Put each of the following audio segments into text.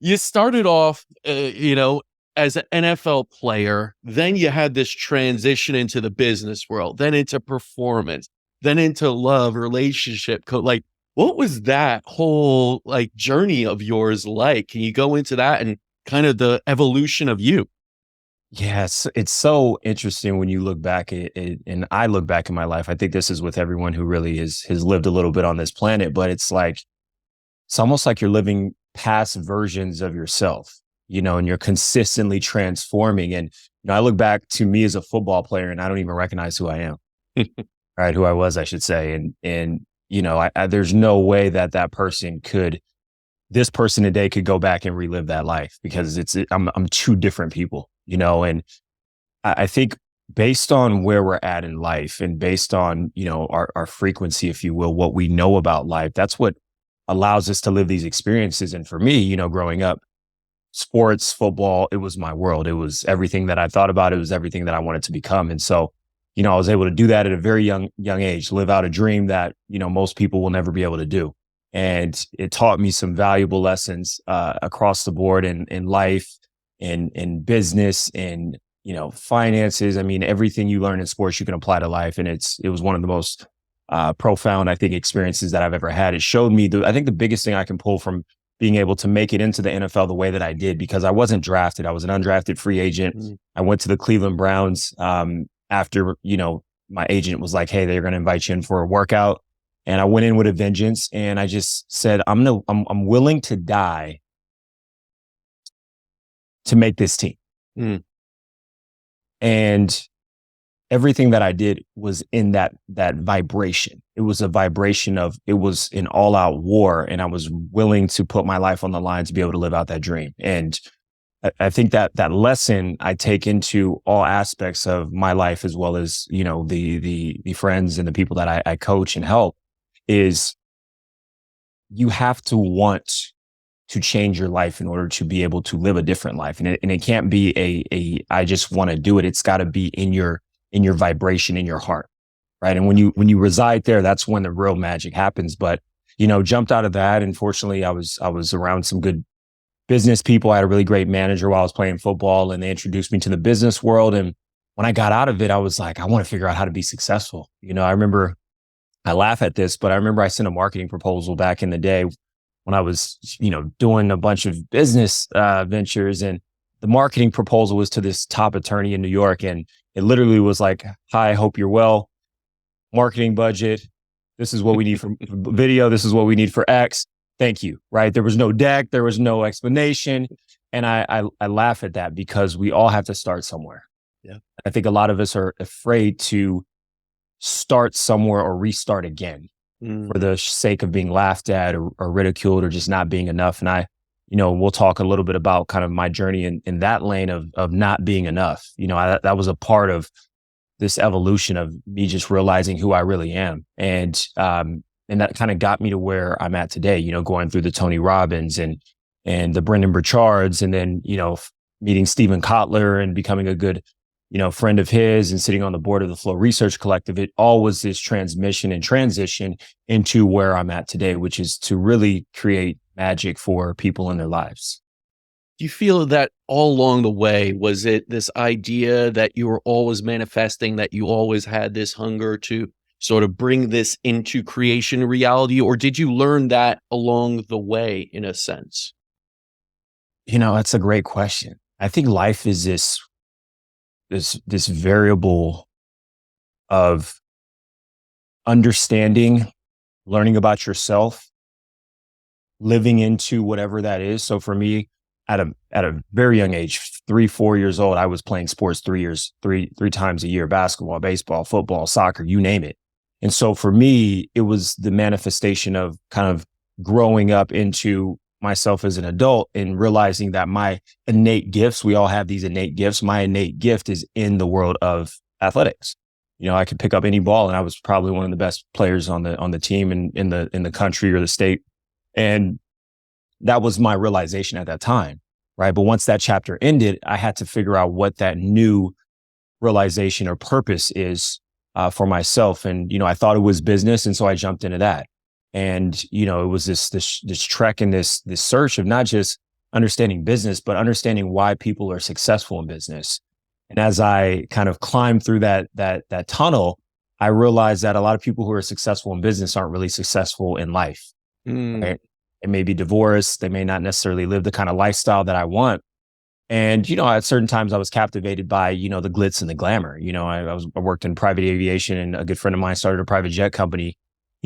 you started off, as an NFL player, then you had this transition into the business world, then into performance, then into love, relationship. Like, what was that whole like journey of yours like? Can you go into that and kind of the evolution of you? Yes, it's so interesting when you look back at it, and I look back in my life. I think this is with everyone who really has lived a little bit on this planet, but it's like it's almost like you're living past versions of yourself, and you're consistently transforming. And I look back to me as a football player, and I don't even recognize who I am, right? Who I was, I should say. And there's no way that this person today could go back and relive that life because I'm two different people, and I think based on where we're at in life and based on, our frequency, if you will, what we know about life, that's what allows us to live these experiences. And for me, growing up, sports, football, it was my world. It was everything that I thought about. It was everything that I wanted to become. And so, I was able to do that at a very young age, live out a dream that, most people will never be able to do. And it taught me some valuable lessons across the board in life, in business, in finances. I mean, everything you learn in sports you can apply to life, and it was one of the most profound, I think, experiences that I've ever had. It showed me I think the biggest thing I can pull from being able to make it into the NFL the way that I did, because I wasn't drafted. I was an undrafted free agent. I went to the Cleveland Browns after my agent was like, "Hey, they're going to invite you in for a workout." And I went in with a vengeance, and I just said, I'm willing to die to make this team. Mm. And everything that I did was in that vibration. It was a vibration it was an all out war, and I was willing to put my life on the line to be able to live out that dream. And I think that lesson I take into all aspects of my life, as well as, the friends and the people that I coach and help, is you have to want to change your life in order to be able to live a different life. And it can't be I just want to do it. It's got to be in your vibration, in your heart. Right. And when you reside there, that's when the real magic happens. But, jumped out of that. And fortunately, I was around some good business people. I had a really great manager while I was playing football, and they introduced me to the business world. And when I got out of it, I was like, I want to figure out how to be successful. I laugh at this, but I remember I sent a marketing proposal back in the day when I was, doing a bunch of business ventures, and the marketing proposal was to this top attorney in New York. And it literally was like, "Hi, I hope you're well. Marketing budget. This is what we need for video. This is what we need for X. Thank you." Right. There was no deck. There was no explanation. And I laugh at that because we all have to start somewhere. Yeah. I think a lot of us are afraid to start somewhere or restart again for the sake of being laughed at or ridiculed or just not being enough. And we'll talk a little bit about kind of my journey in that lane of not being enough. That was a part of this evolution of me just realizing who I really am. And that kind of got me to where I'm at today, going through the Tony Robbins and the Brendan Burchards, and then, meeting Stephen Kotler and becoming a good friend of his and sitting on the board of the Flow Research Collective. It all was this transmission and transition into where I'm at today, which is to really create magic for people in their lives. Do you feel that all along the way, was it this idea that you were always manifesting, that you always had this hunger to sort of bring this into creation reality, or did you learn that along the way in a sense? That's a great question. I think life is this variable of understanding, learning about yourself, living into whatever that is. So for me, at a very young age, 3-4 years old, I was playing sports three times a year: basketball, baseball, football, soccer, you name it. And so for me, it was the manifestation of kind of growing up into myself as an adult and realizing that my innate gifts, we all have these innate gifts. My innate gift is in the world of athletics. I could pick up any ball, and I was probably one of the best players on the team in the country or the state. And that was my realization at that time. Right. But once that chapter ended, I had to figure out what that new realization or purpose is for myself. And, I thought it was business. And so I jumped into that. And, it was this trek and this search of not just understanding business, but understanding why people are successful in business. And as I kind of climbed through that tunnel, I realized that a lot of people who are successful in business aren't really successful in life. Mm. Right? They may be divorced. They may not necessarily live the kind of lifestyle that I want. And, at certain times I was captivated by, the glitz and the glamour. I worked in private aviation, and a good friend of mine started a private jet company,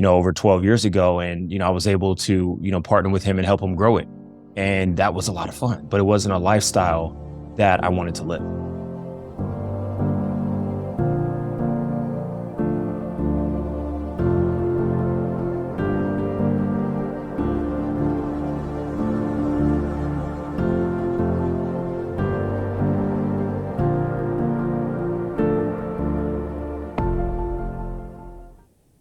over 12 years ago. And, I was able to, partner with him and help him grow it. And that was a lot of fun, but it wasn't a lifestyle that I wanted to live.